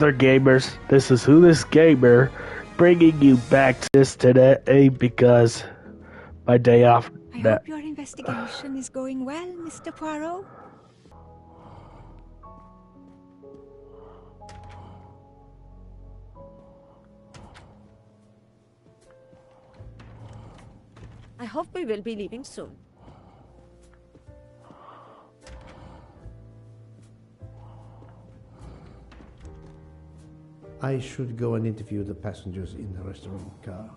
Other gamers, this is Who This Gamer bringing you back to this today because my day off. I hope your investigation is going well, Mr. Poirot. I hope we will be leaving soon. I should go and interview the passengers in the restaurant car.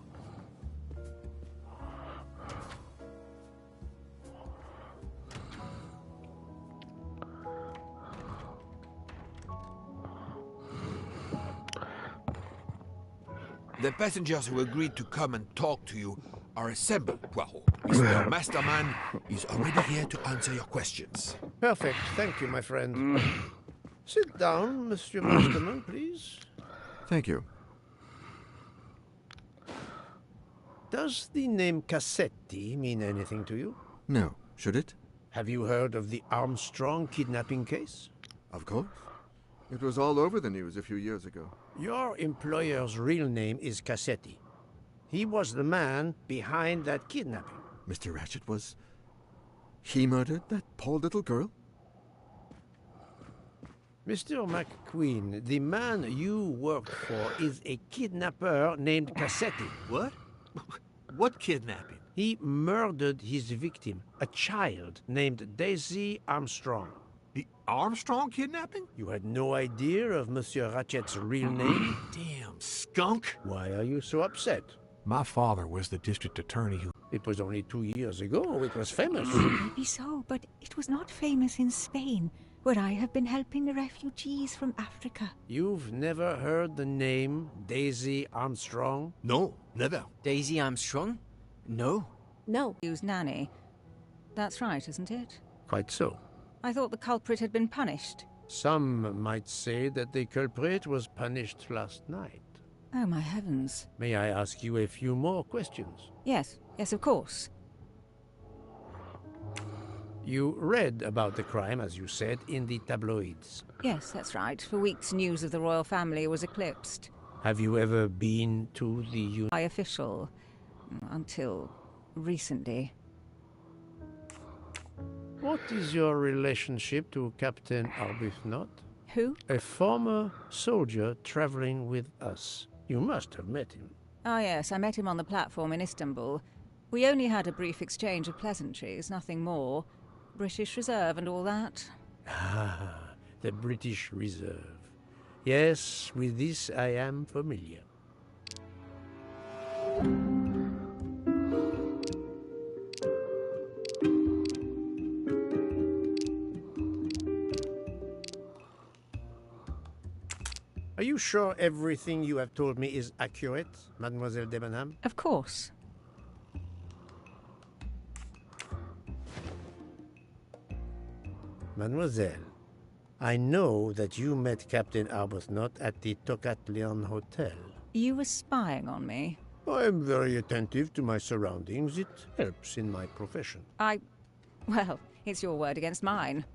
The passengers who agreed to come and talk to you are assembled, Poirot. Mr. Masterman is already here to answer your questions. Perfect. Thank you, my friend. Sit down, Monsieur Masterman, please. Thank you. Does the name Cassetti mean anything to you? No. Should it? Have you heard of the Armstrong kidnapping case? Of course. It was all over the news a few years ago. Your employer's real name is Cassetti. He was the man behind that kidnapping. Mr. Ratchet was... He murdered that poor little girl? Mr. McQueen, the man you work for is a kidnapper named Cassetti. What? What kidnapping? He murdered his victim, a child named Daisy Armstrong. The Armstrong kidnapping? You had no idea of Monsieur Ratchet's real name? Damn skunk! Why are you so upset? My father was the district attorney who... It was only 2 years ago. It was famous. Maybe so, but it was not famous in Spain, where I have been helping the refugees from Africa. You've never heard the name Daisy Armstrong? No, never. Daisy Armstrong? No. No. Use nanny. That's right, isn't it? Quite so. I thought the culprit had been punished. Some might say that the culprit was punished last night. Oh, my heavens. May I ask you a few more questions? Yes, of course. You read about the crime, as you said, in the tabloids. Yes, that's right. For weeks, news of the royal family was eclipsed. Have you ever been to the... By official. Until recently. What is your relationship to Captain Arbuthnot? Who? A former soldier traveling with us. You must have met him. Ah, yes, I met him on the platform in Istanbul. We only had a brief exchange of pleasantries, nothing more. British Reserve and all that. Ah, the British Reserve. Yes, with this I am familiar. Are you sure everything you have told me is accurate, Mademoiselle Debenham? Of course. Mademoiselle, I know that you met Captain Arbuthnot at the Tocatlian Hotel. You were spying on me? I am very attentive to my surroundings. It helps in my profession. Well, it's your word against mine.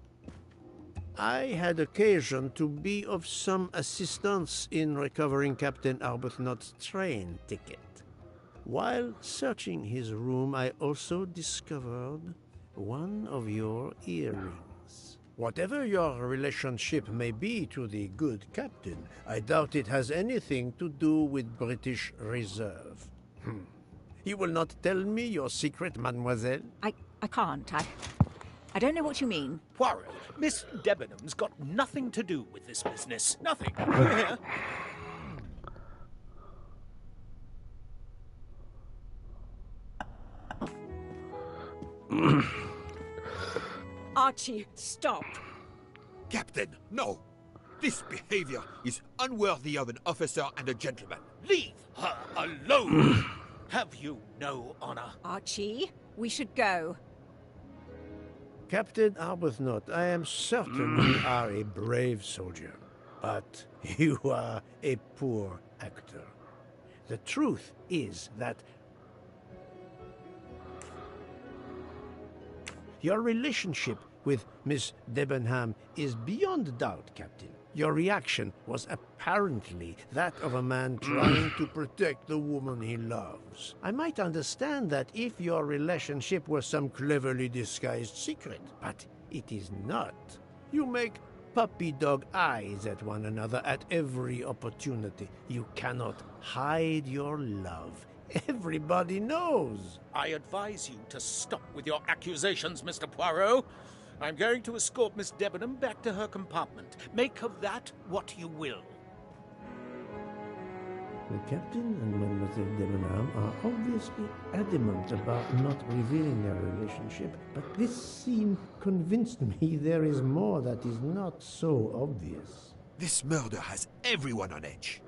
I had occasion to be of some assistance in recovering Captain Arbuthnot's train ticket. While searching his room, I also discovered one of your earrings. Whatever your relationship may be to the good captain, I doubt it has anything to do with British Reserve. You will not tell me your secret, mademoiselle? I can't. I don't know what you mean. Poirot, Miss Debenham's got nothing to do with this business. Nothing. Archie, stop. Captain, no! This behavior is unworthy of an officer and a gentleman. Leave her alone! Have you no honor? Archie, we should go. Captain Arbuthnot, I am certain you are a brave soldier, but you are a poor actor. The truth is that your relationship with Miss Debenham is beyond doubt, Captain. Your reaction was apparently that of a man trying to protect the woman he loves. I might understand that if your relationship were some cleverly disguised secret, but it is not. You make puppy dog eyes at one another at every opportunity. You cannot hide your love. Everybody knows. I advise you to stop with your accusations, Mr. Poirot. I'm going to escort Miss Debenham back to her compartment. Make of that what you will. The captain and Mademoiselle Debenham are obviously adamant about not revealing their relationship, but this scene convinced me there is more that is not so obvious. This murder has everyone on edge.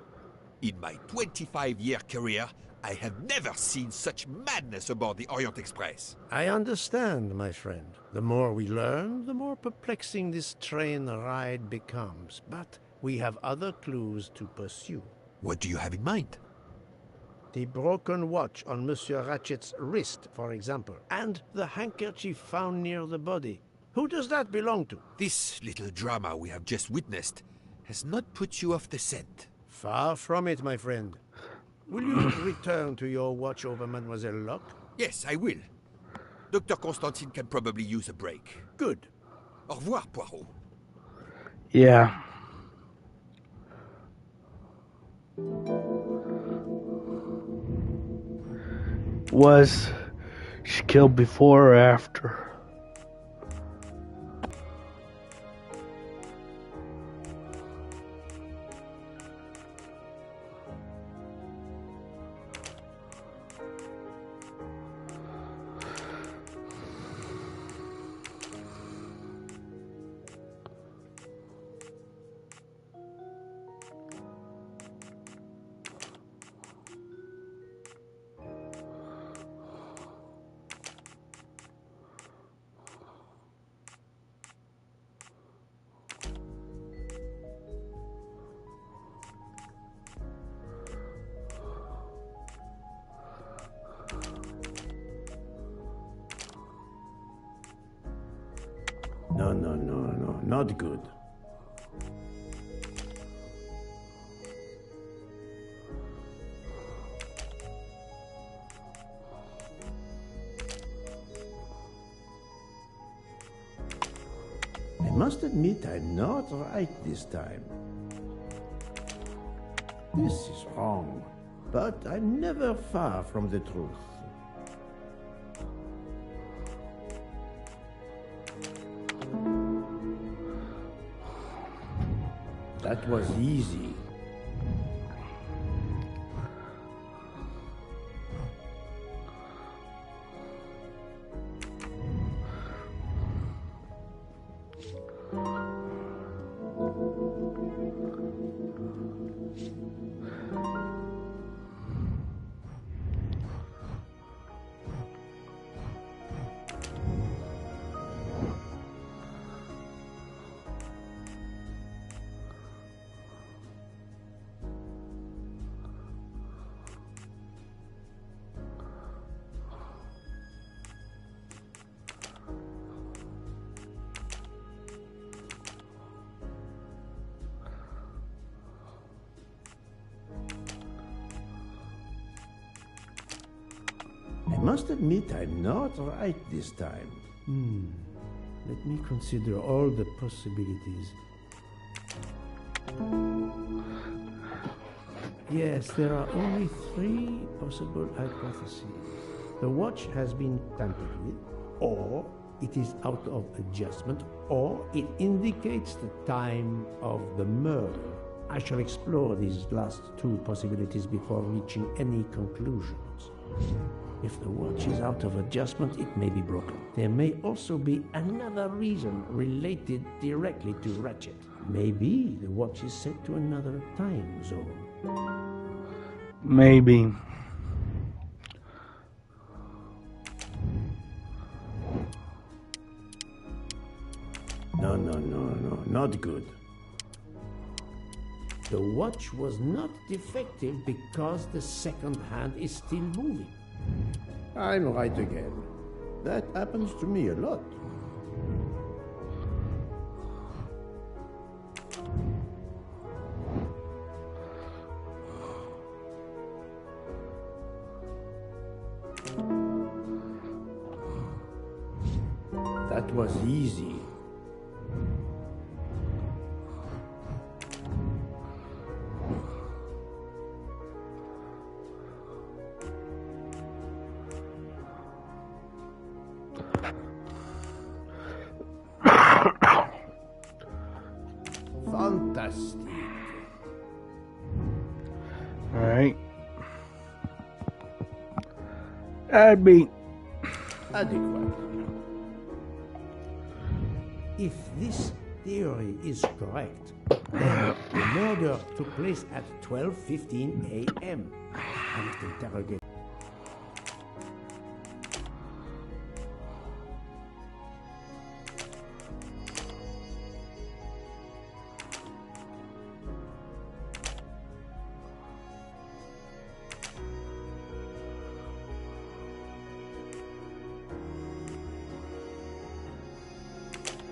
In my 25-year career, I have never seen such madness aboard the Orient Express. I understand, my friend. The more we learn, the more perplexing this train ride becomes. But we have other clues to pursue. What do you have in mind? The broken watch on Monsieur Ratchet's wrist, for example, and the handkerchief found near the body. Who does that belong to? This little drama we have just witnessed has not put you off the scent. Far from it, my friend. Will you return to your watch over Mademoiselle Locke? Yes, I will. Dr. Constantine can probably use a break. Good. Au revoir, Poirot. Yeah. Was she killed before or after? No, not good. I must admit I'm not right this time. This is wrong, but I'm never far from the truth. That was easy. I must admit I'm not right this time. Let me consider all the possibilities. Yes, there are only 3 possible hypotheses. The watch has been tampered with, or it is out of adjustment, or it indicates the time of the murder. I shall explore these last 2 possibilities before reaching any conclusions. If the watch is out of adjustment, it may be broken. There may also be another reason related directly to Ratchet. Maybe the watch is set to another time zone. Maybe. No, not good. The watch was not defective because the second hand is still moving. I'm right again. That happens to me a lot. That was easy. Fantastic. Alright. Add me. Adequate. If this theory is correct, then the murder took place at 12:15 a.m. An interrogation.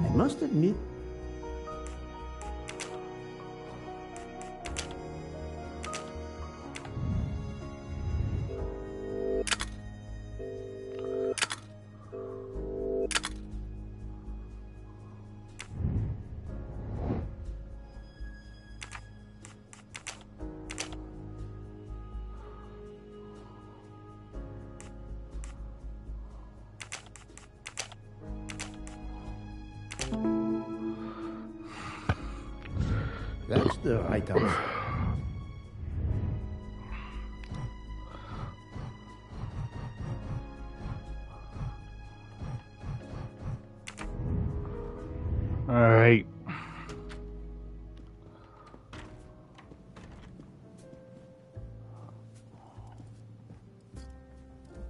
I must admit, that's the right answer. Alright.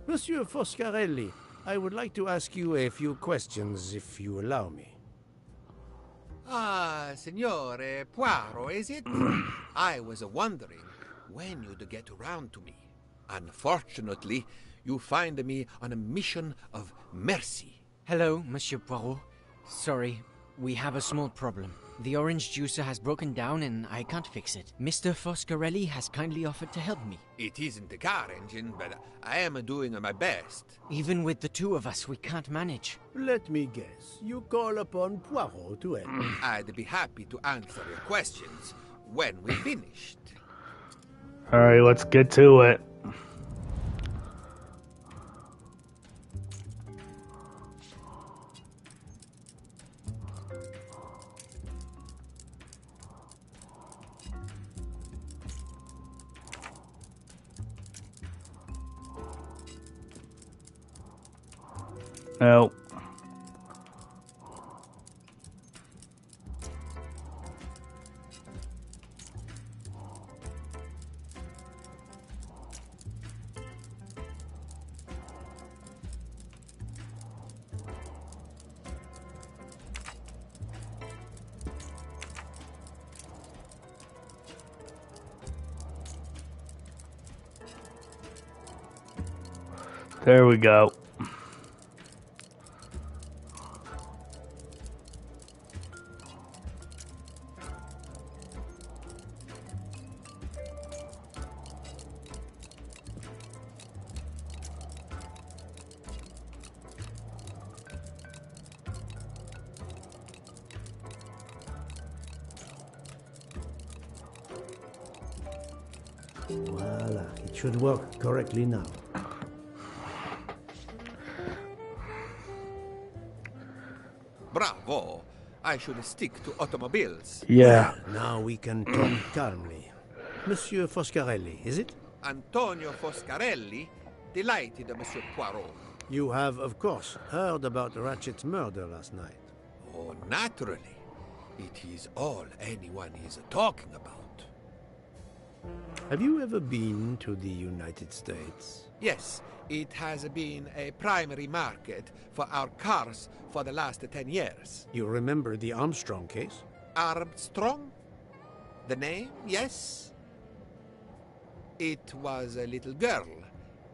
Monsieur Foscarelli, I would like to ask you a few questions, if you allow me. Ah, Signore Poirot, is it? I was wondering when you'd get around to me. Unfortunately, you find me on a mission of mercy. Hello, Monsieur Poirot. Sorry, we have a small problem. The orange juicer has broken down and I can't fix it. Mr. Foscarelli has kindly offered to help me. It isn't the car engine, but I am doing my best. Even with the two of us, we can't manage. Let me guess. You call upon Poirot to help. I'd be happy to answer your questions when we finished. Alright, let's get to it. No. There we go. Voila, it should work correctly now. Bravo! I should stick to automobiles. Yeah. Now we can talk calmly. Monsieur Foscarelli, is it? Antonio Foscarelli, delighted, Monsieur Poirot. You have, of course, heard about Ratchet's murder last night. Oh, naturally. It is all anyone is talking about. Have you ever been to the United States? Yes, it has been a primary market for our cars for the last 10 years. You remember the Armstrong case? Armstrong? The name, yes? It was a little girl.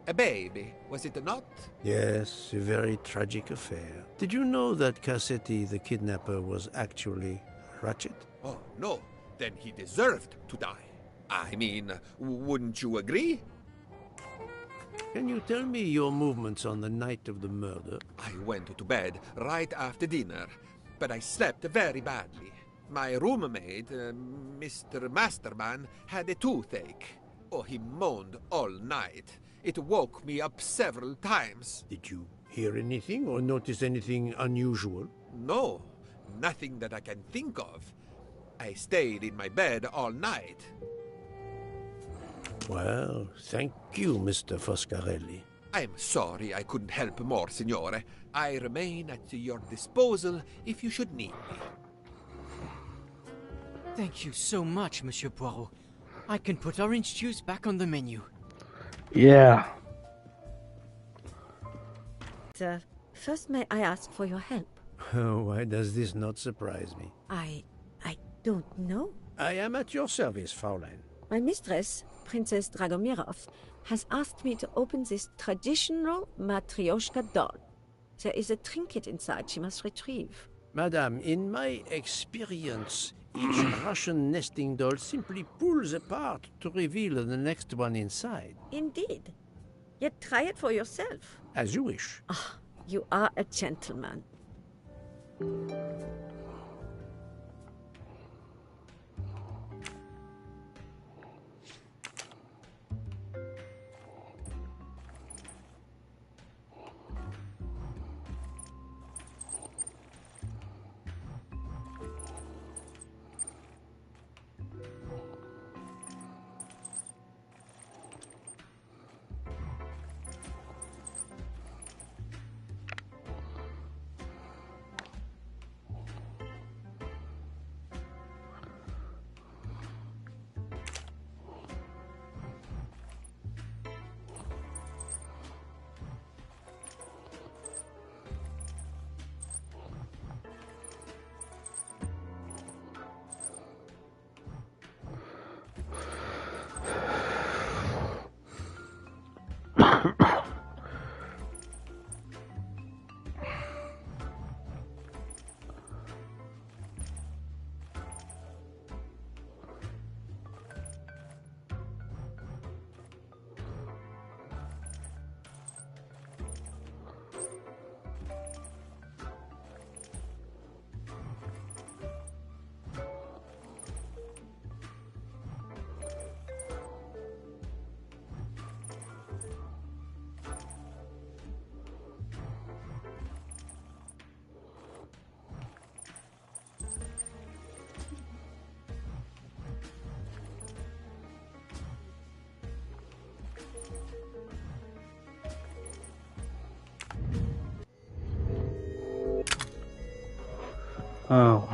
A baby, was it not? Yes, a very tragic affair. Did you know that Cassetti, the kidnapper, was actually Ratchet? Oh, no. Then he deserved to die. I mean, wouldn't you agree? Can you tell me your movements on the night of the murder? I went to bed right after dinner, but I slept very badly. My roommate, Mr. Masterman, had a toothache. Oh, he moaned all night. It woke me up several times. Did you hear anything or notice anything unusual? No, nothing that I can think of. I stayed in my bed all night. Well, thank you, Mr. Foscarelli. I'm sorry I couldn't help more, Signore. I remain at your disposal if you should need me. Thank you so much, Monsieur Poirot. I can put orange juice back on the menu. Yeah. Sir, first may I ask for your help? Why does this not surprise me? I don't know. I am at your service, Fraulein. My mistress, Princess Dragomirov, has asked me to open this traditional Matryoshka doll. There is a trinket inside she must retrieve. Madame, in my experience, each Russian nesting doll simply pulls apart to reveal the next one inside. Indeed. Yet try it for yourself. As you wish. Ah, you are a gentleman. Oh.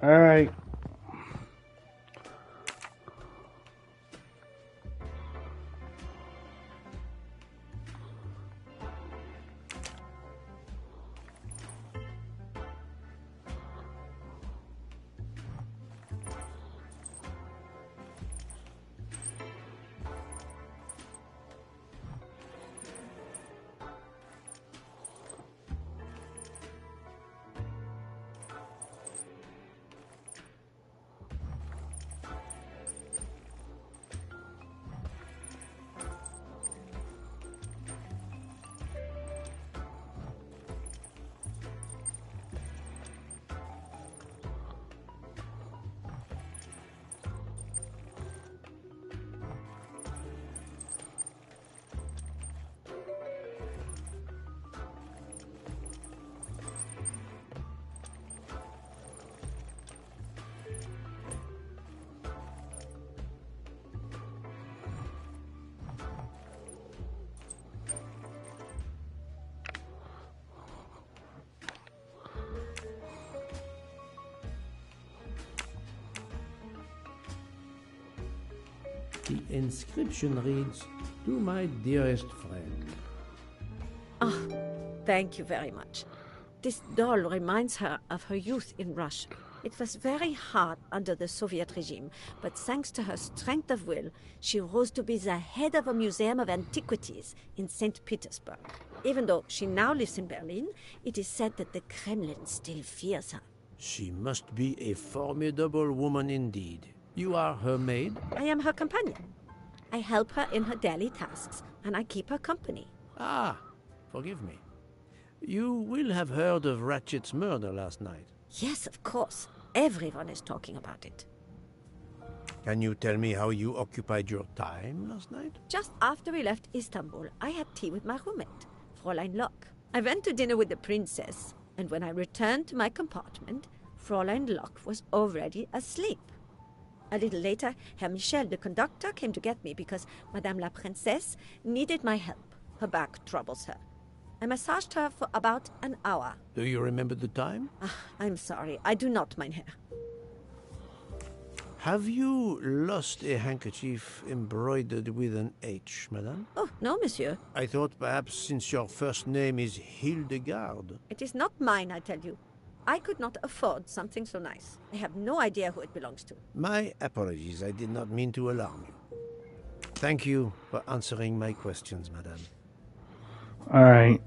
All right. The inscription reads, "To my dearest friend." Ah, thank you very much. This doll reminds her of her youth in Russia. It was very hard under the Soviet regime, but thanks to her strength of will, she rose to be the head of a museum of antiquities in St. Petersburg. Even though she now lives in Berlin, it is said that the Kremlin still fears her. She must be a formidable woman indeed. You are her maid? I am her companion. I help her in her daily tasks, and I keep her company. Ah, forgive me. You will have heard of Ratchet's murder last night. Yes, of course. Everyone is talking about it. Can you tell me how you occupied your time last night? Just after we left Istanbul, I had tea with my roommate, Fräulein Locke. I went to dinner with the princess, and when I returned to my compartment, Fräulein Locke was already asleep. A little later, Herr Michel, the conductor, came to get me because Madame la Princesse needed my help. Her back troubles her. I massaged her for about an hour. Do you remember the time? I'm sorry, I do not, mein Herr. Have you lost a handkerchief embroidered with an H, madame? Oh, no, monsieur. I thought perhaps since your first name is Hildegard. It is not mine, I tell you. I could not afford something so nice. I have no idea who it belongs to. My apologies, I did not mean to alarm you. Thank you for answering my questions, madame. Alright.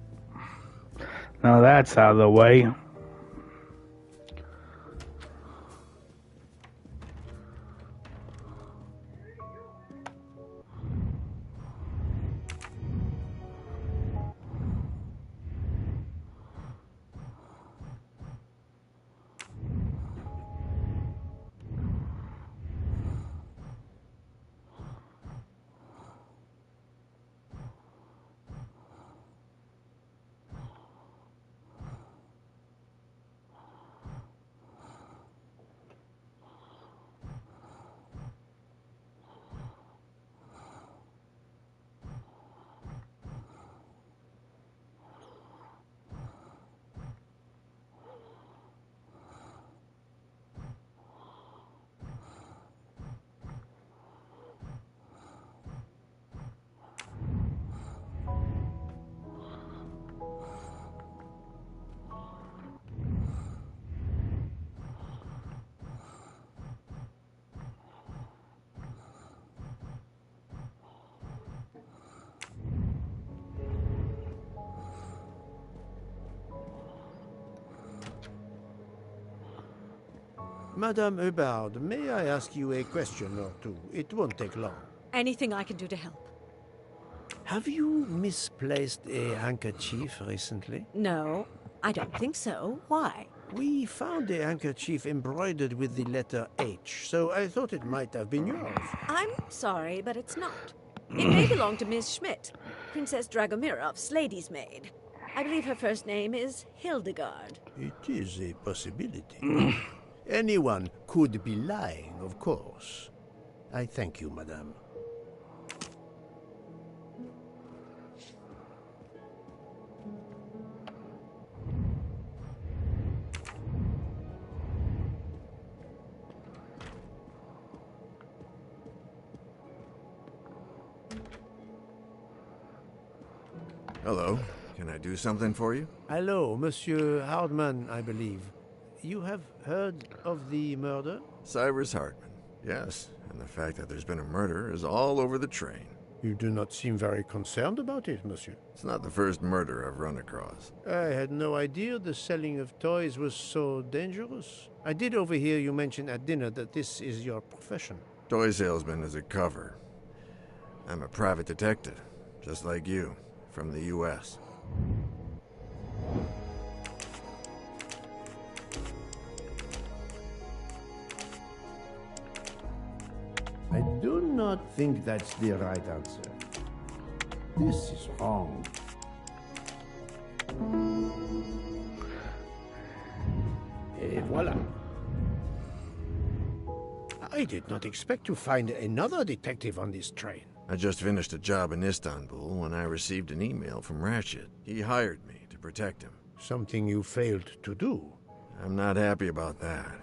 Now that's out of the way. Madame Hubbard, may I ask you a question or two? It won't take long. Anything I can do to help? Have you misplaced a handkerchief recently? No, I don't think so. Why? We found a handkerchief embroidered with the letter H, so I thought it might have been yours. I'm sorry, but it's not. It may belong to Miss Schmidt, Princess Dragomirov's lady's maid. I believe her first name is Hildegard. It is a possibility. Anyone could be lying, of course. I thank you, madame. Hello. Can I do something for you? Hello, Monsieur Hardman, I believe. You have heard of the murder? Cyrus Hartman. Yes, and the fact that there's been a murder is all over the train. You do not seem very concerned about it, monsieur. It's not the first murder I've run across. I had no idea the selling of toys was so dangerous. I did overhear you mention at dinner that this is your profession. Toy salesman is a cover. I'm a private detective, just like you, from the U.S. I do not think that's the right answer. This is wrong. Et voilà. I did not expect to find another detective on this train. I just finished a job in Istanbul when I received an email from Ratchet. He hired me to protect him. Something you failed to do. I'm not happy about that.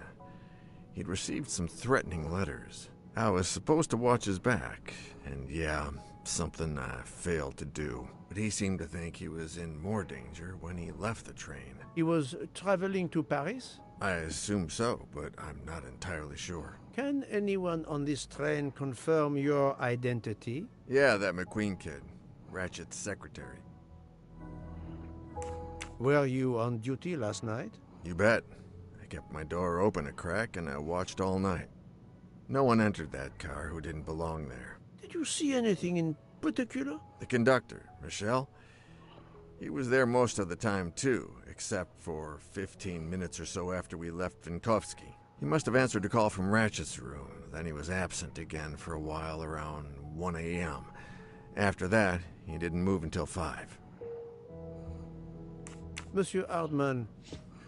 He'd received some threatening letters. I was supposed to watch his back, and yeah, something I failed to do. But he seemed to think he was in more danger when he left the train. He was traveling to Paris? I assume so, but I'm not entirely sure. Can anyone on this train confirm your identity? Yeah, that McQueen kid. Ratchet's secretary. Were you on duty last night? You bet. I kept my door open a crack and I watched all night. No one entered that car who didn't belong there. Did you see anything in particular? The conductor, Michel. He was there most of the time too, except for 15 minutes or so after we left Vinkovsky. He must have answered a call from Ratchet's room, then he was absent again for a while around 1 a.m. After that, he didn't move until 5. Monsieur Hardman,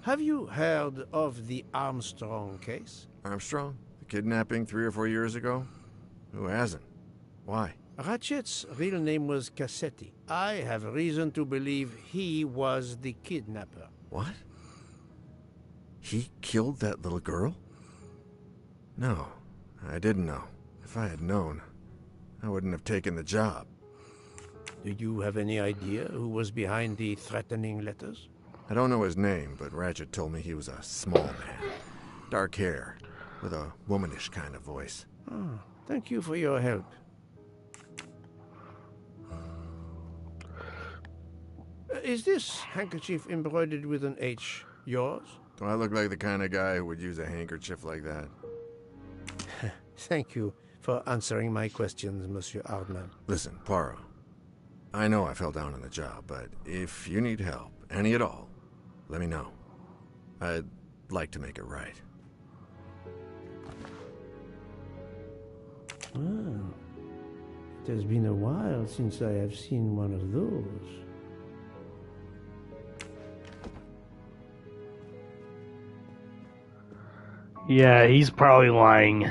have you heard of the Armstrong case? Armstrong? The kidnapping 3 or 4 years ago? Who hasn't? Why? Ratchet's real name was Cassetti. I have reason to believe he was the kidnapper. What? He killed that little girl? No, I didn't know. If I had known, I wouldn't have taken the job. Do you have any idea who was behind the threatening letters? I don't know his name, but Ratchet told me he was a small man. Dark hair, with a womanish kind of voice. Oh, thank you for your help. Is this handkerchief embroidered with an H yours? Do I look like the kind of guy who would use a handkerchief like that? Thank you for answering my questions, Monsieur Hardman. Listen, Poirot. I know I fell down on the job, but if you need help, any at all, let me know. I'd like to make it right. Ah, it has been a while since I have seen one of those. Yeah, he's probably lying.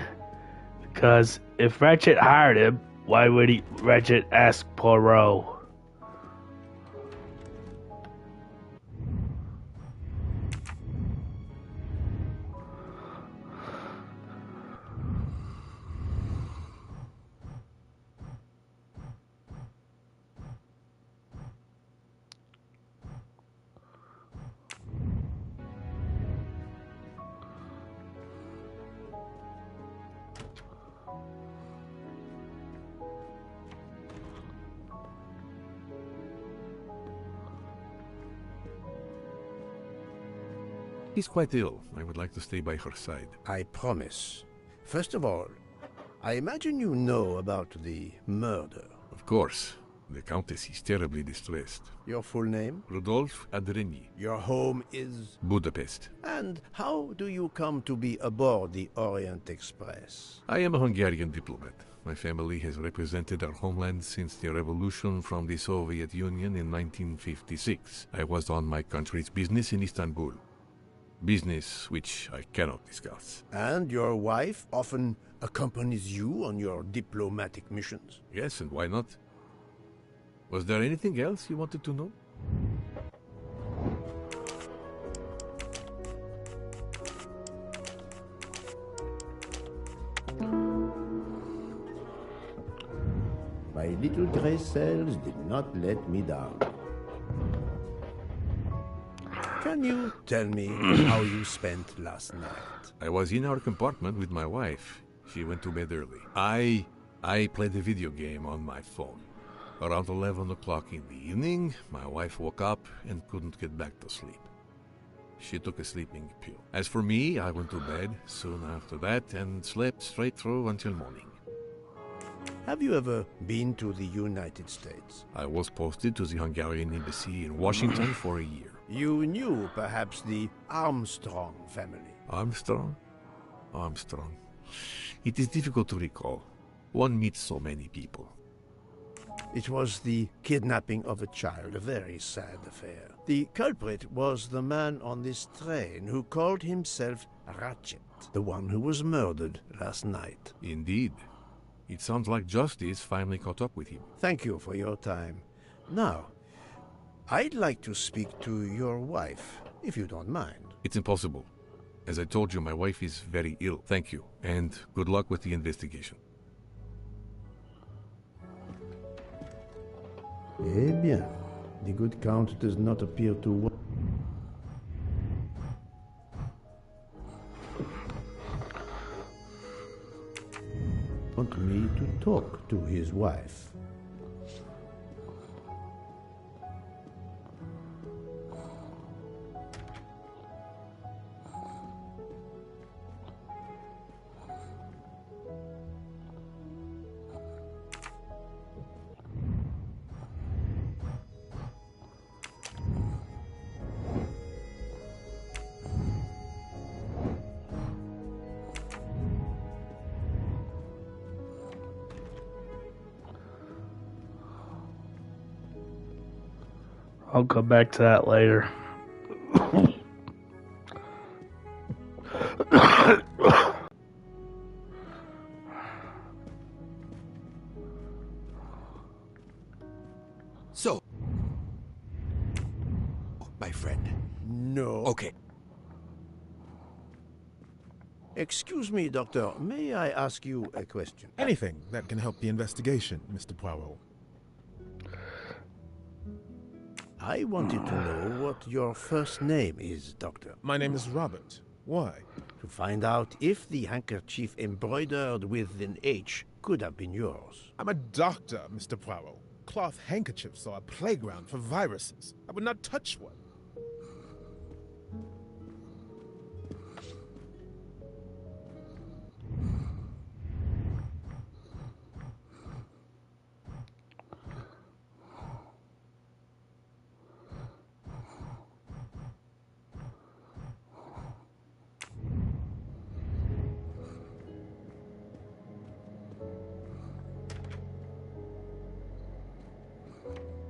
Because if Ratchet hired him, why would Ratchet ask Poirot? She's quite ill. I would like to stay by her side. I promise. First of all, I imagine you know about the murder. Of course. The Countess is terribly distressed. Your full name? Rudolf Adreni. Your home is? Budapest. And how do you come to be aboard the Orient Express? I am a Hungarian diplomat. My family has represented our homeland since the revolution from the Soviet Union in 1956. I was on my country's business in Istanbul. Business which I cannot discuss. And your wife often accompanies you on your diplomatic missions? Yes, and why not? Was there anything else you wanted to know? My little gray cells did not let me down. Can you tell me how you spent last night? I was in our compartment with my wife. She went to bed early. I played a video game on my phone. Around 11 o'clock in the evening, my wife woke up and couldn't get back to sleep. She took a sleeping pill. As for me, I went to bed soon after that and slept straight through until morning. Have you ever been to the United States? I was posted to the Hungarian embassy in Washington for a year. You knew, perhaps, the Armstrong family. Armstrong? Armstrong. It is difficult to recall. One meets so many people. It was the kidnapping of a child, a very sad affair. The culprit was the man on this train who called himself Ratchet, the one who was murdered last night. Indeed. It sounds like justice finally caught up with him. Thank you for your time. Now, I'd like to speak to your wife, if you don't mind. It's impossible. As I told you, my wife is very ill. Thank you, and good luck with the investigation. Eh bien, the good count does not appear to want me to talk to his wife. I'll come back to that later. So, my friend. No. Okay. Excuse me, Doctor. May I ask you a question? Anything that can help the investigation, Mr. Poirot. I wanted to know what your first name is, Doctor. My name is Robert. Why? To find out if the handkerchief embroidered with an H could have been yours. I'm a doctor, Mr. Poirot. Cloth handkerchiefs are a playground for viruses. I would not touch one.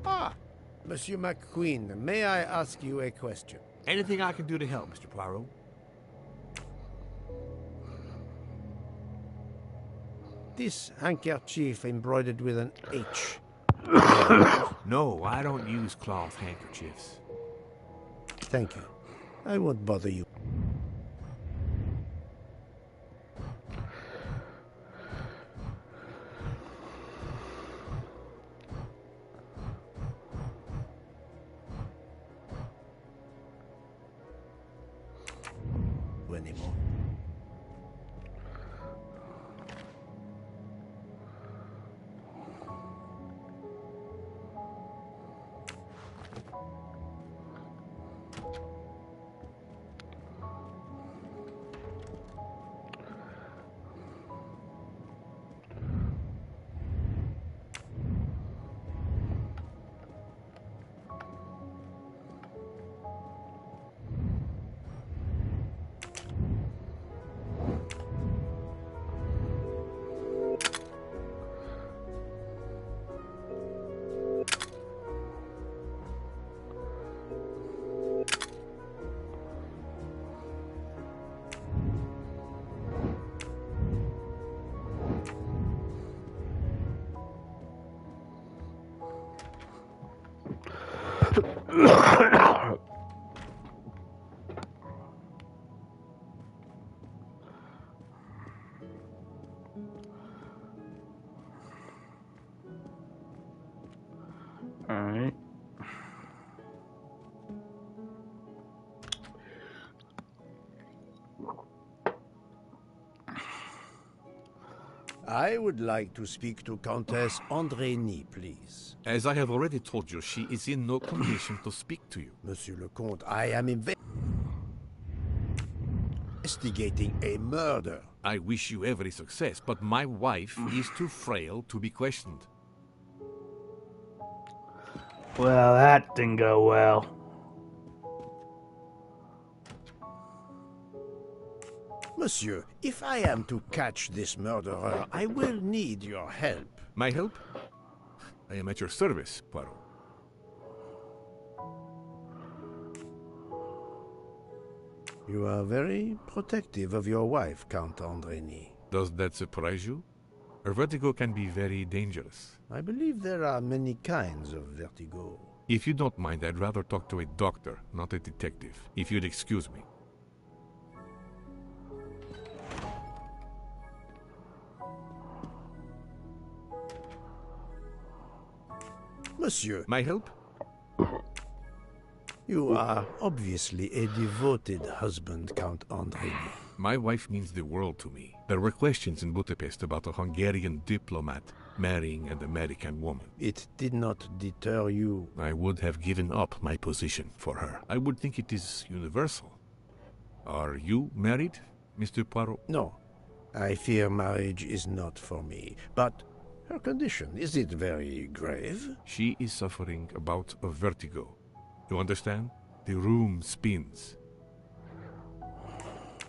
Ah, Monsieur McQueen, may I ask you a question? Anything I can do to help, Mr. Poirot? This handkerchief embroidered with an H. No, I don't use cloth handkerchiefs. Thank you. I won't bother you. Anymore. Alright. I would like to speak to Countess Andrény, please. As I have already told you, she is in no condition to speak to you. Monsieur le Comte, I am investigating a murder. I wish you every success, but my wife is too frail to be questioned. Well, that didn't go well. Monsieur, if I am to catch this murderer, I will need your help. My help? I am at your service, Poirot. You are very protective of your wife, Count Andrény. Does that surprise you? Her vertigo can be very dangerous. I believe there are many kinds of vertigo. If you don't mind, I'd rather talk to a doctor, not a detective. If you'd excuse me. Monsieur, My help? you are obviously a devoted husband, Count Andrei. My wife means the world to me. There were questions in Budapest about a Hungarian diplomat marrying an American woman. It did not deter you. I would have given up my position for her. I would think it is universal. Are you married, Mr. Poirot? No, I fear marriage is not for me. But her condition, is it very grave? She is suffering a bout of vertigo. You understand? The room spins.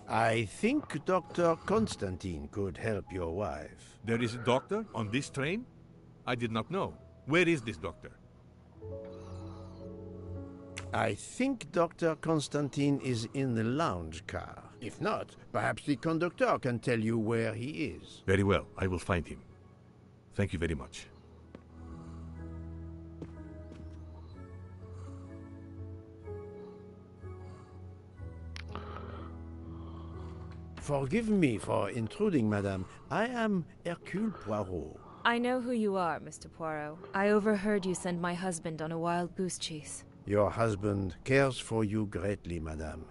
I think Dr. Constantine could help your wife. There is a doctor on this train? I did not know. Where is this doctor? I think Dr. Constantine is in the lounge car. If not, perhaps the conductor can tell you where he is. Very well, I will find him. Thank you very much. Forgive me for intruding, madame. I am Hercule Poirot. I know who you are, Mr. Poirot. I overheard you send my husband on a wild goose chase. Your husband cares for you greatly, madame.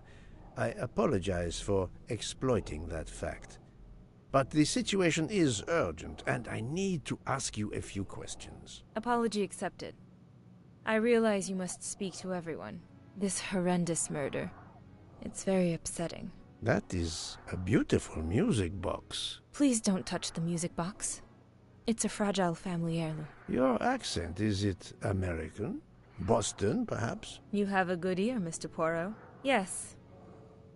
I apologize for exploiting that fact. But the situation is urgent, and I need to ask you a few questions. Apology accepted. I realize you must speak to everyone. This horrendous murder. It's very upsetting. That is a beautiful music box. Please don't touch the music box. It's a fragile family heirloom. Your accent, is it American? Boston, perhaps? You have a good ear, Mr. Poirot. Yes.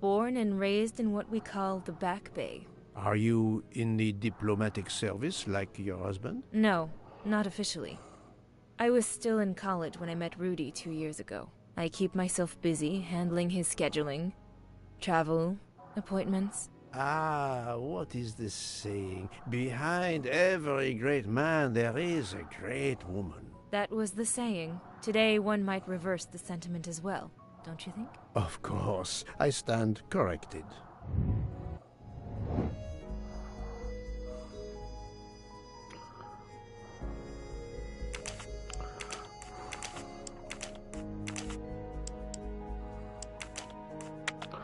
Born and raised in what we call the Back Bay. Are you in the diplomatic service like your husband? No, not officially. I was still in college when I met Rudy 2 years ago. I keep myself busy handling his scheduling, travel, appointments. Ah, what is the saying? Behind every great man there is a great woman. That was the saying. Today one might reverse the sentiment as well, don't you think? Of course, I stand corrected.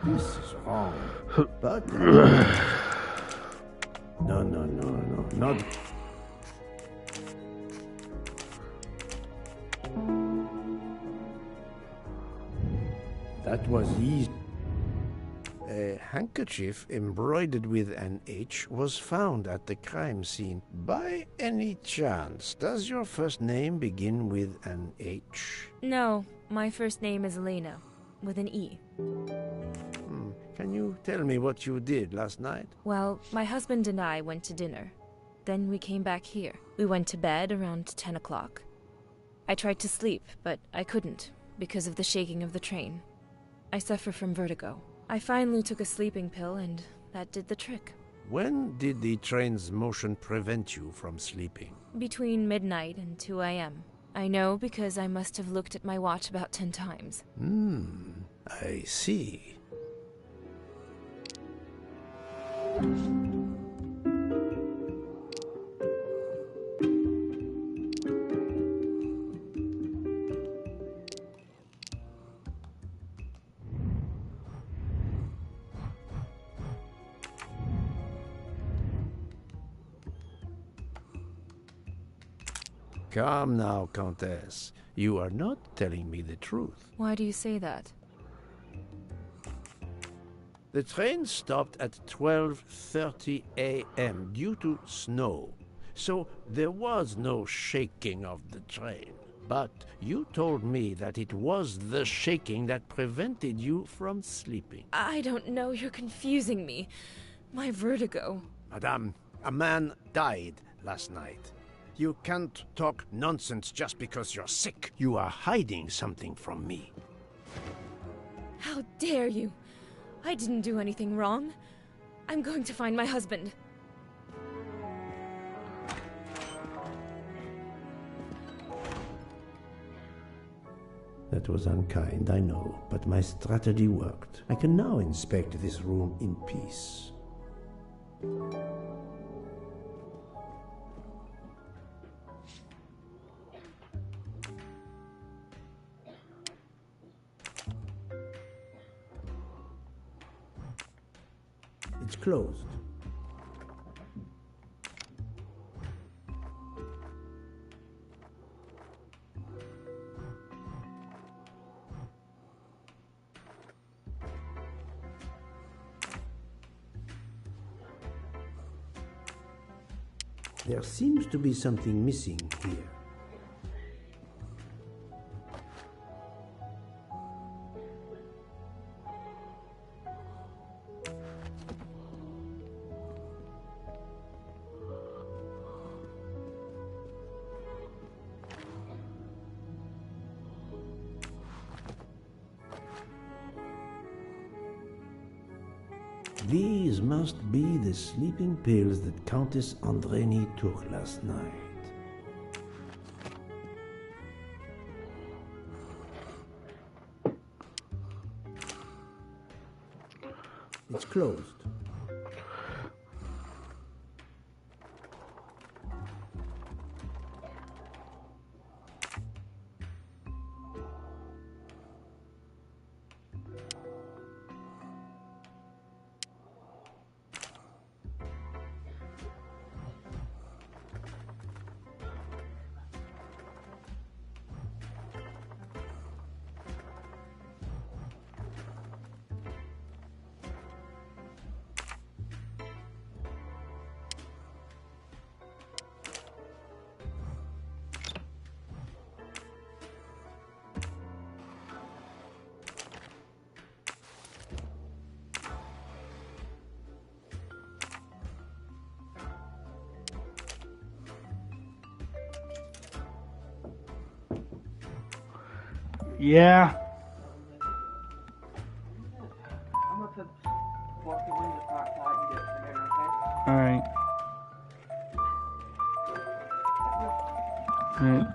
This is wrong. But no, not. That was easy. A handkerchief embroidered with an H was found at the crime scene. By any chance, does your first name begin with an H? No, my first name is Elena, with an E. Can you tell me what you did last night? Well, my husband and I went to dinner. Then we came back here. We went to bed around 10 o'clock. I tried to sleep, but I couldn't, because of the shaking of the train. I suffer from vertigo. I finally took a sleeping pill, and that did the trick. When did the train's motion prevent you from sleeping? Between midnight and 2 a.m. I know because I must have looked at my watch about 10 times. I see. Come now, Countess. You are not telling me the truth. Why do you say that? The train stopped at 12:30 a.m. due to snow, so there was no shaking of the train. But you told me that it was the shaking that prevented you from sleeping. I don't know, you're confusing me. My vertigo. Madame, a man died last night. You can't talk nonsense just because you're sick. You are hiding something from me. How dare you? I didn't do anything wrong. I'm going to find my husband. That was unkind, I know, but my strategy worked. I can now inspect this room in peace. It's closed. There seems to be something missing here. These must be the sleeping pills that Countess Andreni took last night. It's closed. Yeah. Alright. Alright.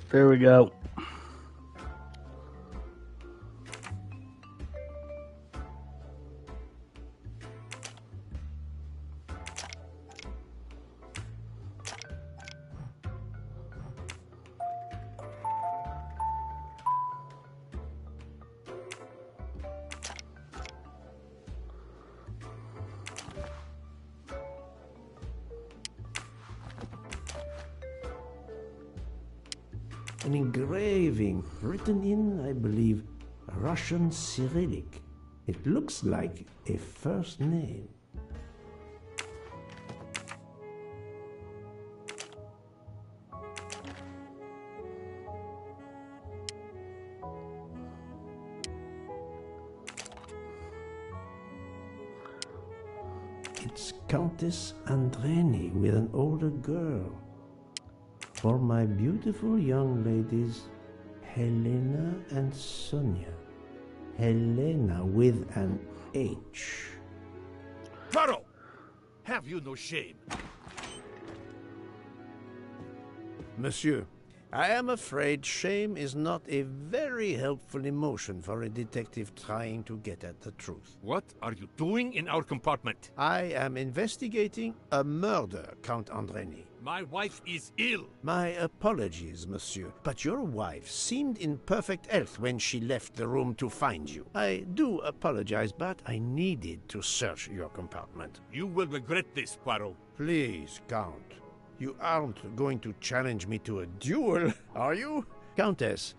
There we go. An engraving written in, I believe, Russian Cyrillic. It looks like a first name. It's Countess Andreni with an older girl. For my beautiful young ladies, Helena and Sonia. Helena with an H. Poirot! Have you no shame? Monsieur, I am afraid shame is not a very helpful emotion for a detective trying to get at the truth. What are you doing in our compartment? I am investigating a murder, Count Andreni. My wife is ill. My apologies, monsieur, but your wife seemed in perfect health when she left the room to find you. I do apologize, but I needed to search your compartment. You will regret this, Poirot. Please, Count. You aren't going to challenge me to a duel, are you? Countess,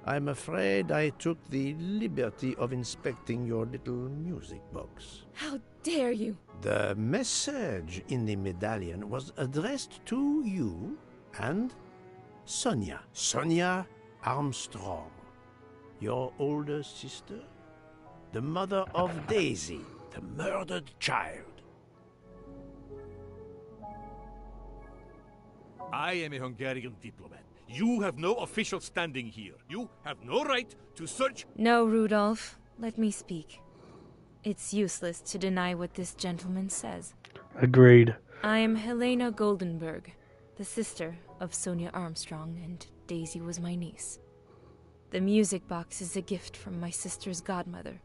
I'm afraid I took the liberty of inspecting your little music box. How dare you? The message in the medallion was addressed to you and Sonia. Sonia Armstrong, your older sister, the mother of Daisy, the murdered child. I am a Hungarian diplomat. You have no official standing here. You have no right to search... No, Rudolph. Let me speak. It's useless to deny what this gentleman says. Agreed. I am Helena Goldenberg, the sister of Sonia Armstrong, and Daisy was my niece. The music box is a gift from my sister's godmother,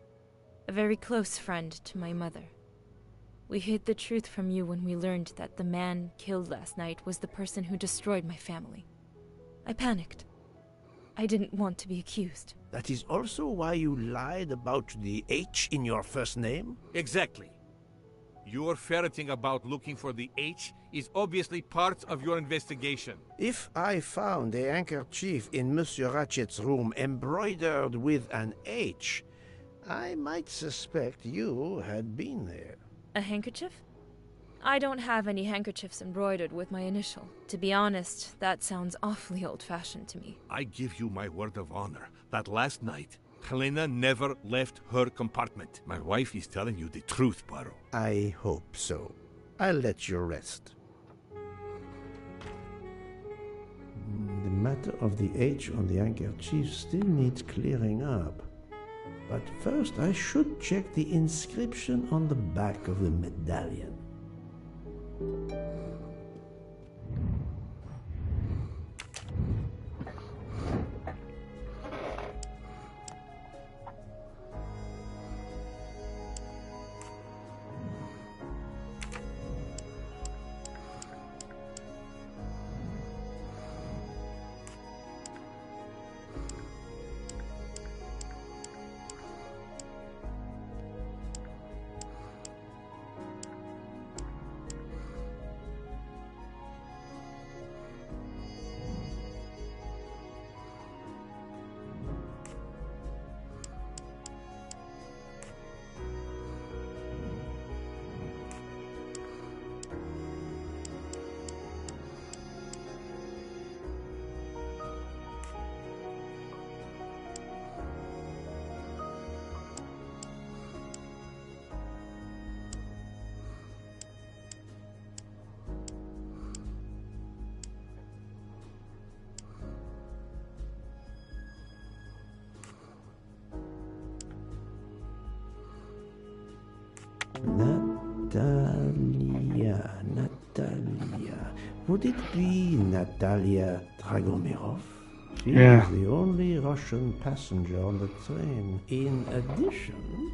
a very close friend to my mother. We hid the truth from you when we learned that the man killed last night was the person who destroyed my family. I panicked. I didn't want to be accused. That is also why you lied about the H in your first name? Exactly. Your ferreting about looking for the H is obviously part of your investigation. If I found a handkerchief in Monsieur Ratchet's room embroidered with an H, I might suspect you had been there. A handkerchief? I don't have any handkerchiefs embroidered with my initial. To be honest, that sounds awfully old-fashioned to me. I give you my word of honor that last night, Helena never left her compartment. My wife is telling you the truth, Poirot. I hope so. I'll let you rest. The matter of the H on the handkerchief still needs clearing up. But first I should check the inscription on the back of the medallion. Natalia. Would it be Natalia Dragomirov? She Yeah. is the only Russian passenger on the train. In addition,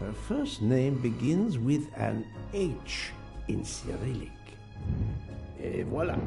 her first name begins with an H in Cyrillic. Et voilà.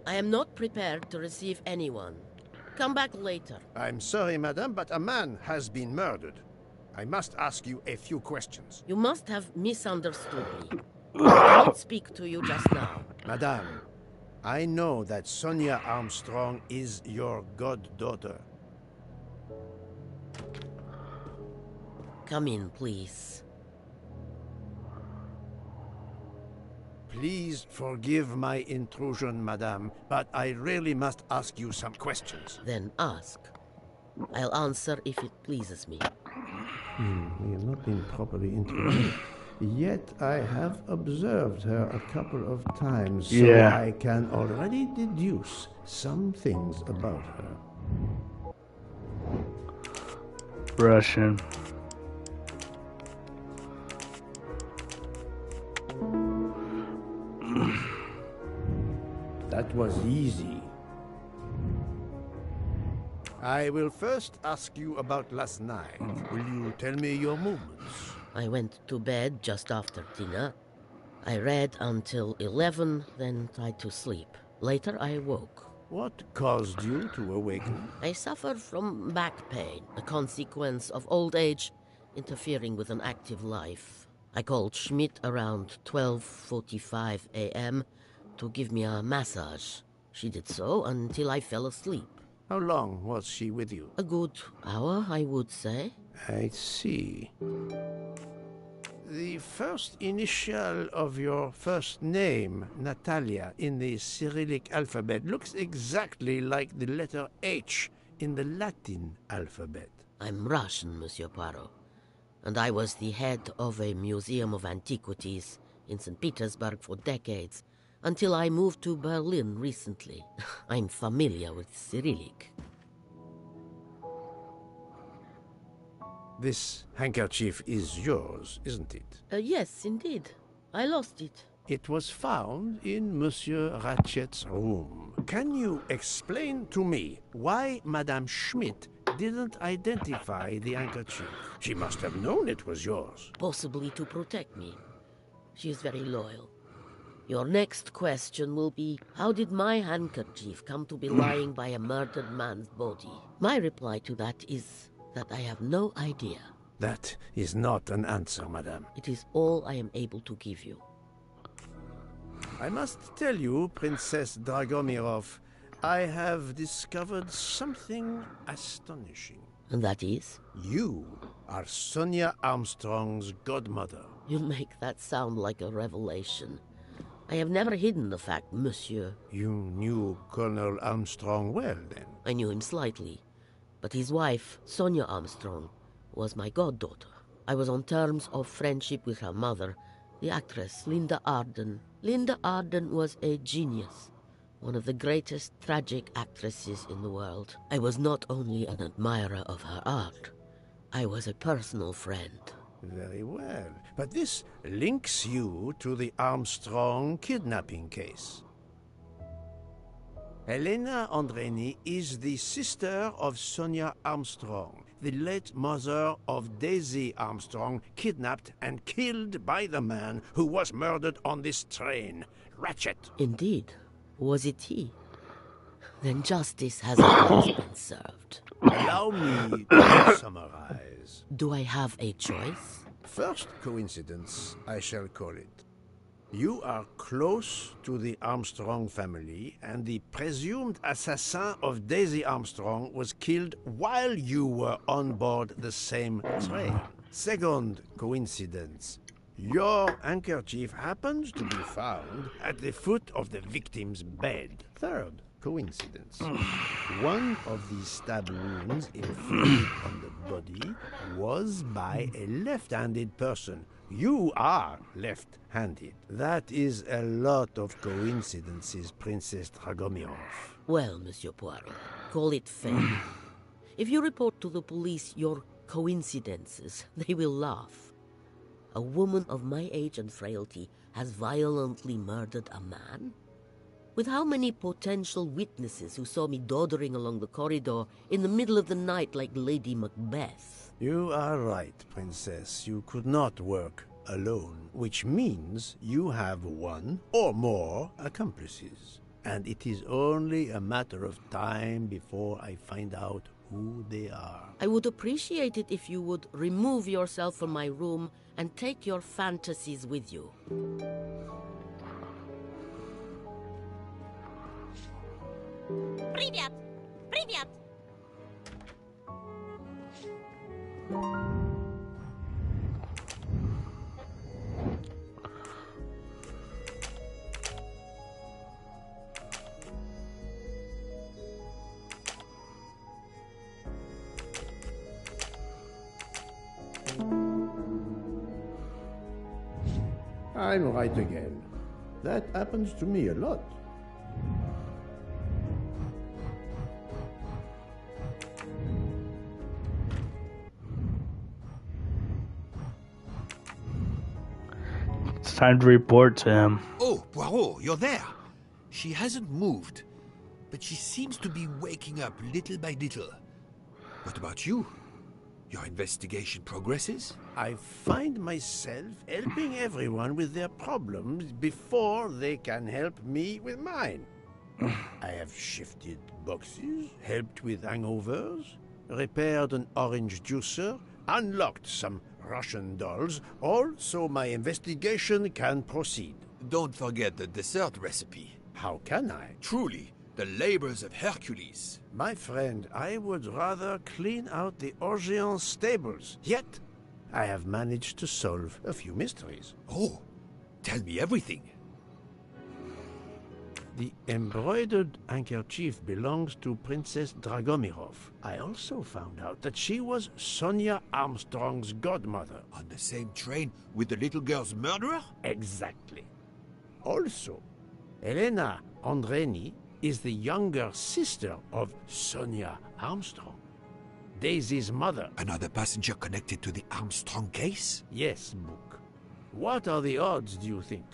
I am not prepared to receive anyone. Come back later. I'm sorry, madam, but a man has been murdered. I must ask you a few questions. You must have misunderstood me. I cannot speak to you just now. Madame, I know that Sonia Armstrong is your goddaughter. Come in, please. Please forgive my intrusion, madame, but I really must ask you some questions. Then ask. I'll answer if it pleases me. We have not been properly introduced. Yet I have observed her a couple of times, so Yeah. I can already deduce some things about her. Russian. That was easy. I will first ask you about last night. Will you tell me your movements? I went to bed just after dinner. I read until 11, then tried to sleep. Later I woke. What caused you to awaken? I suffer from back pain, a consequence of old age interfering with an active life. I called Schmidt around 12:45 a.m. to give me a massage. She did so until I fell asleep. How long was she with you? A good hour, I would say. I see. The first initial of your first name, Natalia, in the Cyrillic alphabet looks exactly like the letter H in the Latin alphabet. I'm Russian, Monsieur Poirot, and I was the head of a museum of antiquities in St. Petersburg for decades, until I moved to Berlin recently. I'm familiar with Cyrillic. This handkerchief is yours, isn't it? Yes, indeed. I lost it. It was found in Monsieur Ratchet's room. Can you explain to me why Madame Schmidt didn't identify the handkerchief? She must have known it was yours. Possibly to protect me. She is very loyal. Your next question will be, how did my handkerchief come to be lying by a murdered man's body? My reply to that is that I have no idea. That is not an answer, madame. It is all I am able to give you. I must tell you, Princess Dragomirov, I have discovered something astonishing. And that is? You are Sonia Armstrong's godmother. You make that sound like a revelation. I have never hidden the fact, monsieur. You knew Colonel Armstrong well, then? I knew him slightly. But his wife, Sonia Armstrong, was my goddaughter. I was on terms of friendship with her mother, the actress Linda Arden. Linda Arden was a genius, one of the greatest tragic actresses in the world. I was not only an admirer of her art, I was a personal friend. Very well. But this links you to the Armstrong kidnapping case. Helena Andreni is the sister of Sonia Armstrong, the late mother of Daisy Armstrong, kidnapped and killed by the man who was murdered on this train, Ratchet. Indeed. Was it he? Then justice has at last been served. Allow me to summarize. Do I have a choice? First coincidence, I shall call it. You are close to the Armstrong family, and the presumed assassin of Daisy Armstrong was killed while you were on board the same train. Second coincidence. Your handkerchief happens to be found at the foot of the victim's bed. Third coincidence. One of the stab wounds inflicted on the body was by a left-handed person. You are left-handed. That is a lot of coincidences, Princess Dragomirov. Well, Monsieur Poirot, call it fate. If you report to the police your coincidences, they will laugh. A woman of my age and frailty has violently murdered a man? With how many potential witnesses who saw me doddering along the corridor in the middle of the night like Lady Macbeth? You are right, Princess. You could not work alone, which means you have one or more accomplices. And it is only a matter of time before I find out who they are. I would appreciate it if you would remove yourself from my room and take your fantasies with you. Привет! Привет! I'm right again. That happens to me a lot. It's time to report to him. Oh, Poirot, you're there. She hasn't moved, but she seems to be waking up little by little. What about you? Your investigation progresses? I find myself helping everyone with their problems before they can help me with mine. I have shifted boxes, helped with hangovers, repaired an orange juicer, unlocked some Russian dolls, all so my investigation can proceed. Don't forget the dessert recipe. How can I? Truly, the labors of Hercules. My friend, I would rather clean out the Orgeon stables. Yet, I have managed to solve a few mysteries. Oh, tell me everything. The embroidered handkerchief belongs to Princess Dragomirov. I also found out that she was Sonia Armstrong's godmother. On the same train with the little girl's murderer? Exactly. Also, Helena Andreni is the younger sister of Sonia Armstrong, Daisy's mother. Another passenger connected to the Armstrong case? Yes, Book. What are the odds, do you think?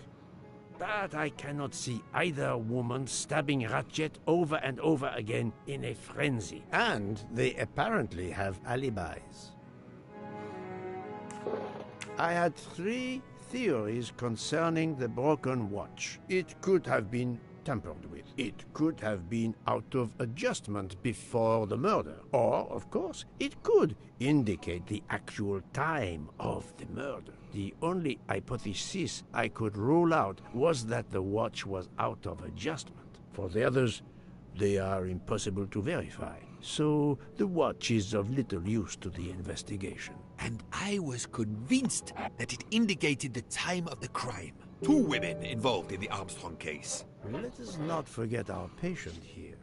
But I cannot see either woman stabbing Ratchet over and over again in a frenzy. And they apparently have alibis. I had 3 theories concerning the broken watch. It could have been tampered with. It could have been out of adjustment before the murder. Or, of course, it could indicate the actual time of the murder. The only hypothesis I could rule out was that the watch was out of adjustment. For the others, they are impossible to verify. So the watch is of little use to the investigation. And I was convinced that it indicated the time of the crime. 2 women involved in the Armstrong case. Let us not forget our patient here.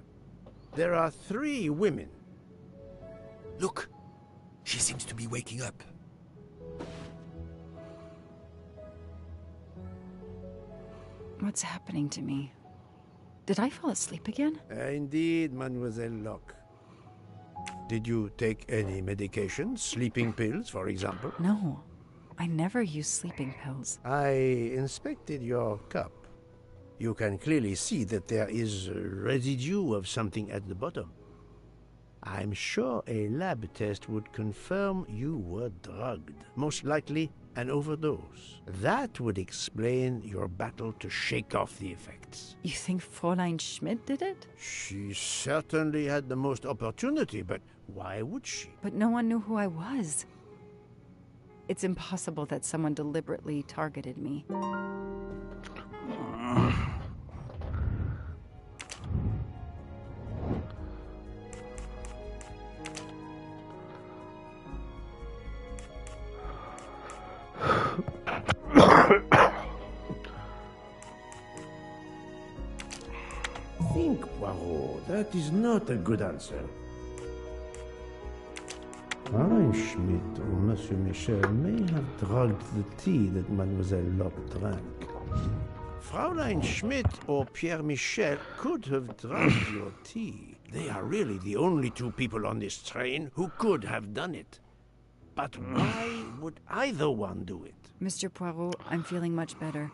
There are 3 women. Look, she seems to be waking up. What's happening to me? Did I fall asleep again? Indeed, Mademoiselle Locke. Did you take any medication? Sleeping pills, for example? No, I never use sleeping pills. I inspected your cup. You can clearly see that there is a residue of something at the bottom. I'm sure a lab test would confirm you were drugged, most likely an overdose. That would explain your battle to shake off the effects. You think Fräulein Schmidt did it? She certainly had the most opportunity, but why would she? But no one knew who I was. It's impossible that someone deliberately targeted me. Think, Poirot. That is not a good answer. Fräulein Schmidt or Monsieur Michel may have drugged the tea that Mademoiselle Locke drank. Fräulein Schmidt or Pierre Michel could have drugged your tea. They are really the only two people on this train who could have done it. But why would either one do it? Mr. Poirot, I'm feeling much better.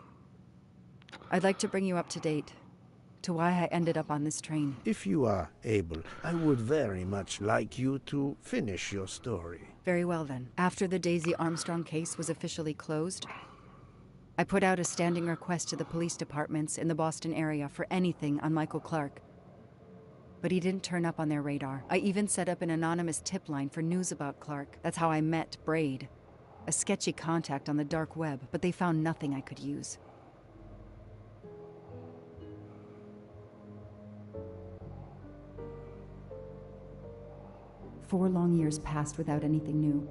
I'd like to bring you up to date to why I ended up on this train. If you are able, I would very much like you to finish your story. Very well then. After the Daisy Armstrong case was officially closed, I put out a standing request to the police departments in the Boston area for anything on Michael Clark. But he didn't turn up on their radar. I even set up an anonymous tip line for news about Clark. That's how I met Braid, a sketchy contact on the dark web, but they found nothing I could use. Four long years passed without anything new.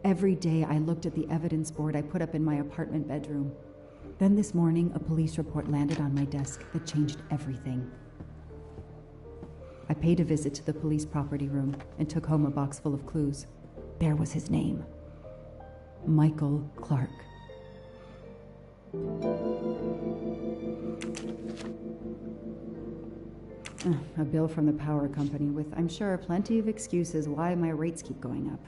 Every day I looked at the evidence board I put up in my apartment bedroom. Then this morning, a police report landed on my desk that changed everything. I paid a visit to the police property room and took home a box full of clues. There was his name. Michael Clark. A bill from the power company with, I'm sure, plenty of excuses why my rates keep going up.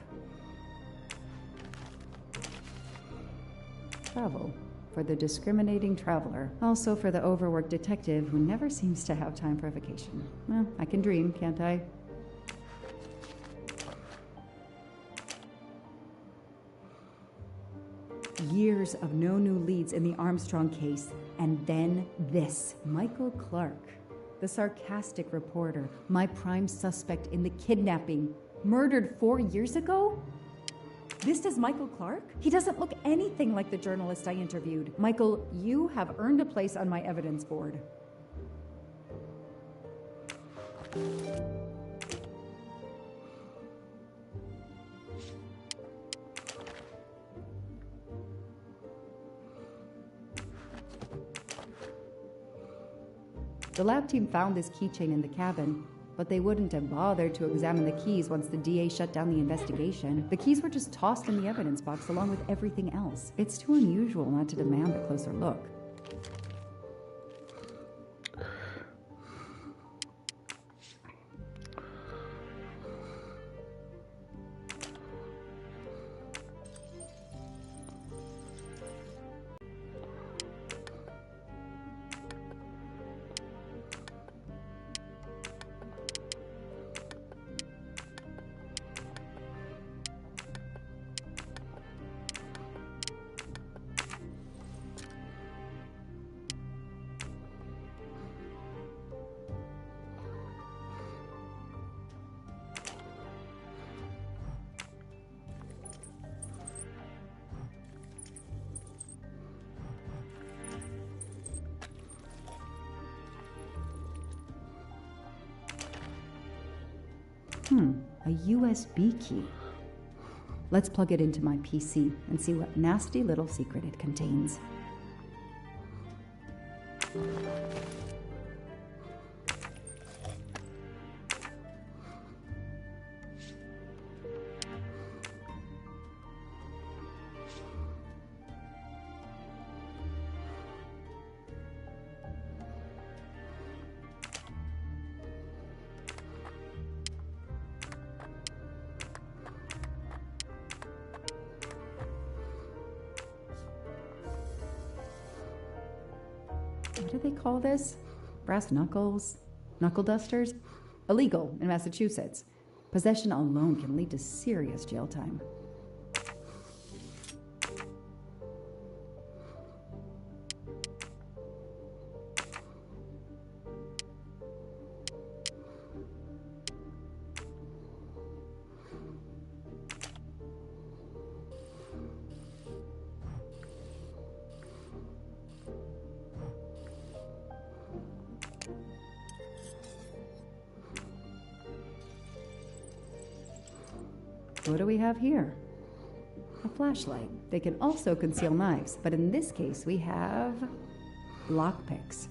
Travel. For the discriminating traveler. Also for the overworked detective who never seems to have time for a vacation. Well, I can dream, can't I? Years of no new leads in the Armstrong case, and then this. Michael Clark, the sarcastic reporter, my prime suspect in the kidnapping, murdered 4 years ago? This is Michael Clark? He doesn't look anything like the journalist I interviewed. Michael, you have earned a place on my evidence board. The lab team found this keychain in the cabin, but they wouldn't have bothered to examine the keys once the DA shut down the investigation. The keys were just tossed in the evidence box along with everything else. It's too unusual not to demand a closer look. A USB key. Let's plug it into my PC and see what nasty little secret it contains. What do they call this? Brass knuckles? Knuckle dusters? Illegal in Massachusetts. Possession alone can lead to serious jail time. What do we have here? A flashlight. They can also conceal knives, but in this case we have lockpicks.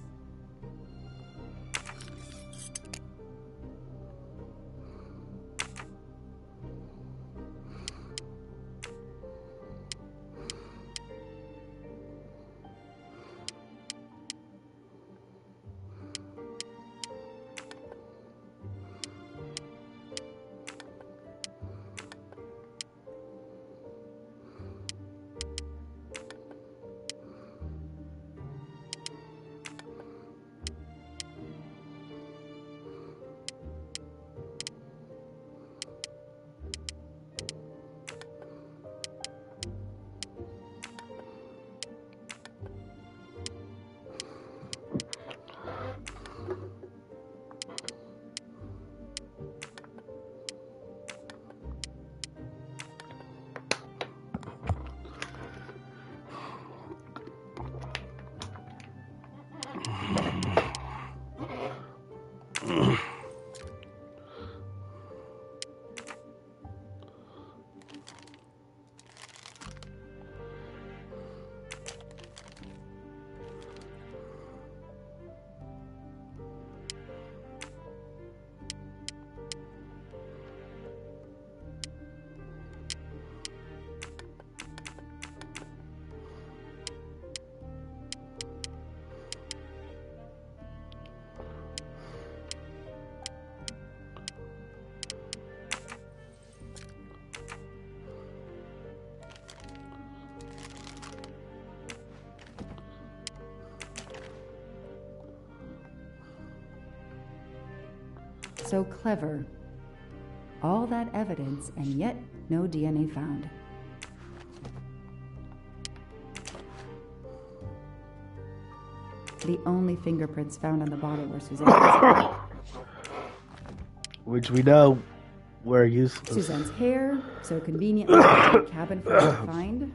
So clever. All that evidence, and yet no DNA found. The only fingerprints found on the bottle were Suzanne's. Which we know were useless. Suzanne's hair, so conveniently in the cabin for us to find.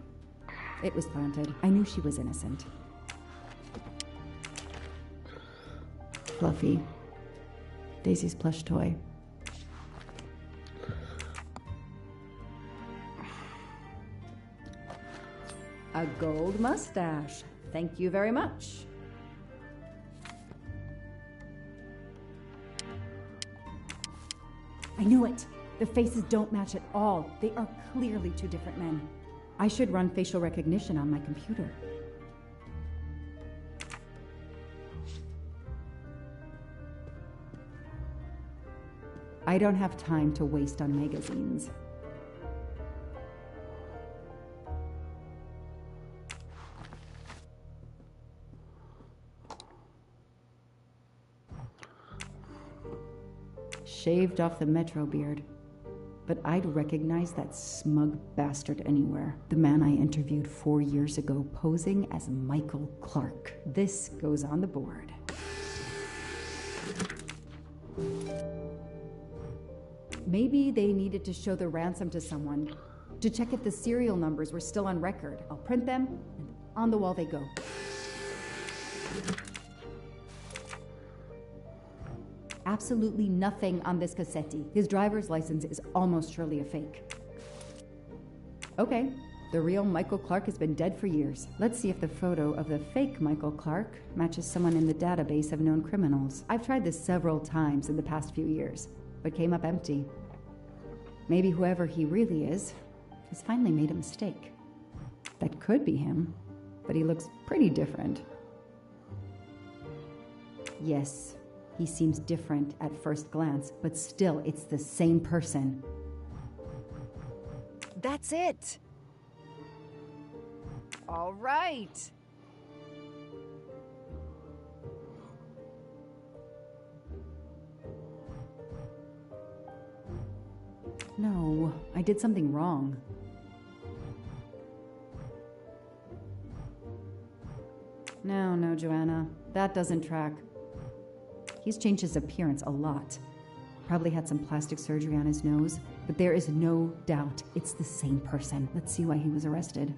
It was planted. I knew she was innocent. Fluffy. Daisy's plush toy. A gold mustache. Thank you very much. I knew it. The faces don't match at all. They are clearly two different men. I should run facial recognition on my computer. I don't have time to waste on magazines. Shaved off the Metro beard. But I'd recognize that smug bastard anywhere. The man I interviewed 4 years ago posing as Michael Clark. This goes on the board. Maybe they needed to show the ransom to someone, to check if the serial numbers were still on record. I'll print them, and on the wall they go. Absolutely nothing on this Cassetti. His driver's license is almost surely a fake. Okay, the real Michael Clark has been dead for years. Let's see if the photo of the fake Michael Clark matches someone in the database of known criminals. I've tried this several times in the past few years, but came up empty. Maybe whoever he really is has finally made a mistake. That could be him, but he looks pretty different. Yes, he seems different at first glance, but still, it's the same person. That's it. All right. No, I did something wrong. No, Joanna. That doesn't track. He's changed his appearance a lot. Probably had some plastic surgery on his nose, but there is no doubt it's the same person. Let's see why he was arrested.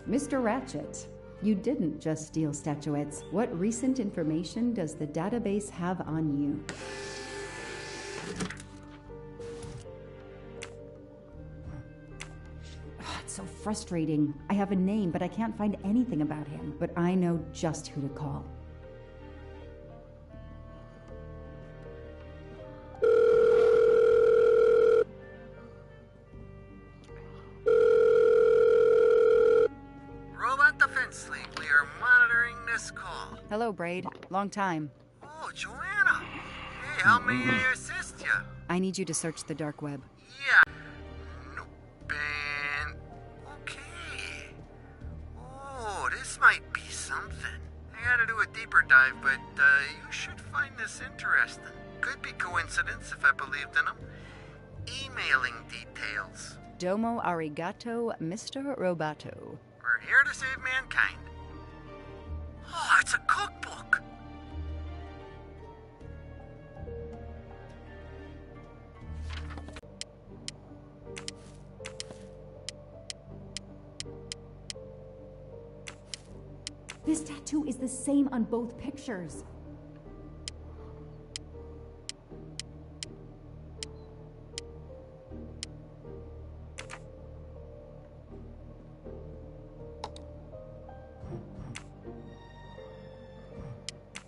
Mr. Ratchet, you didn't just steal statuettes. What recent information does the database have on you? It's so frustrating. I have a name, but I can't find anything about him. But I know just who to call. Robot Defense League, we are monitoring this call. Hello, Braid. Long time. Oh, Joanna. Hey, how may I assist you? I need you to search the dark web. Yeah. Nope. And... okay. Oh, this might be something. I gotta do a deeper dive, but you should find this interesting. Could be coincidence if I believed in them. Emailing details. Domo arigato, Mr. Roboto. We're here to save mankind. Oh, it's a cookbook. This tattoo is the same on both pictures.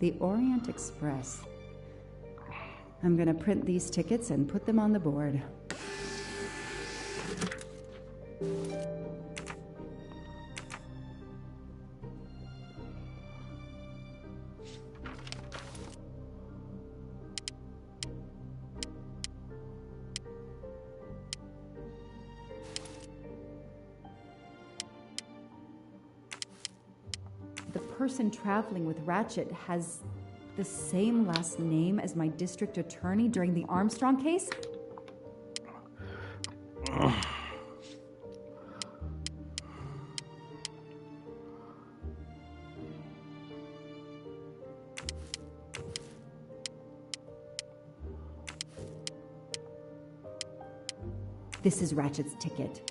The Orient Express. I'm gonna print these tickets and put them on the board. The person traveling with Ratchet has the same last name as my district attorney during the Armstrong case? This is Ratchet's ticket.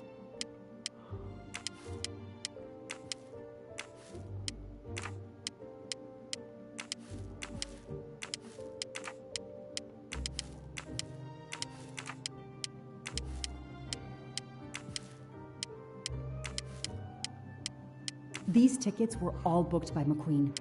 These tickets were all booked by McQueen.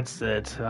that's it.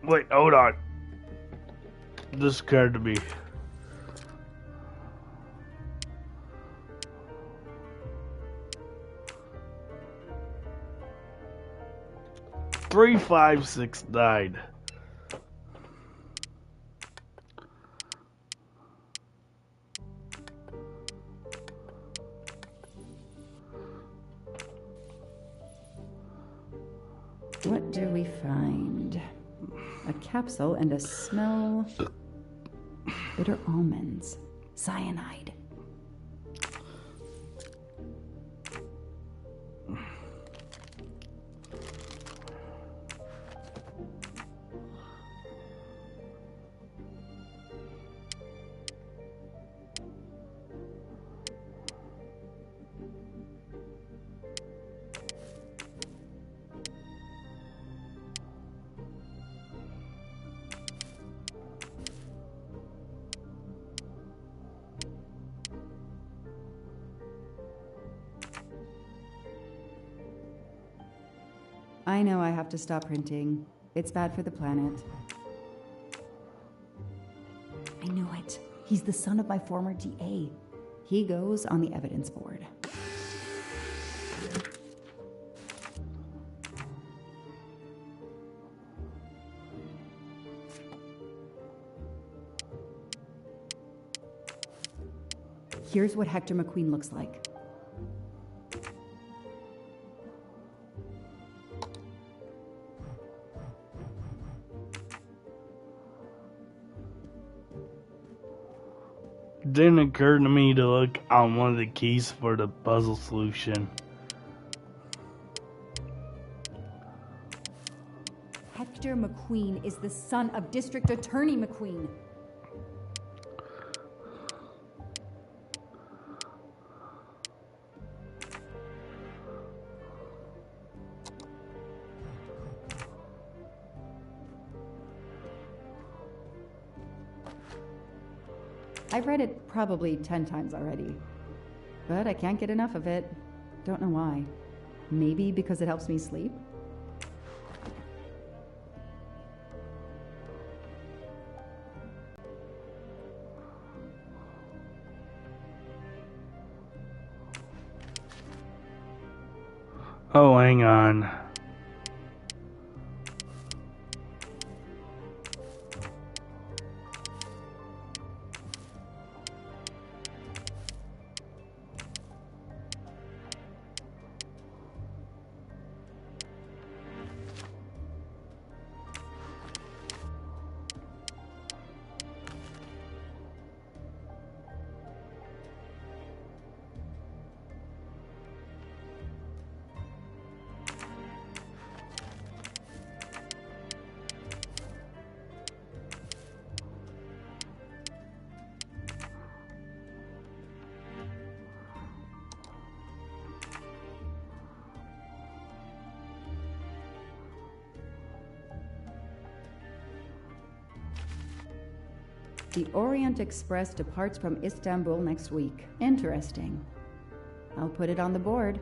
Wait, hold on. This occurred to me. Three, 5, 6, 9. What do we find? A capsule and a smell. Bitter almonds. Cyanide. I know I have to stop printing. It's bad for the planet. I knew it. He's the son of my former DA. He goes on the evidence board. Here's what Hector McQueen looks like. Didn't occur to me to look on one of the keys for the puzzle solution. Hector McQueen is the son of District Attorney McQueen. I've read it probably 10 times already, but I can't get enough of it. Don't know why. Maybe because it helps me sleep? Oh, hang on. The Orient Express departs from Istanbul next week. Interesting. I'll put it on the board.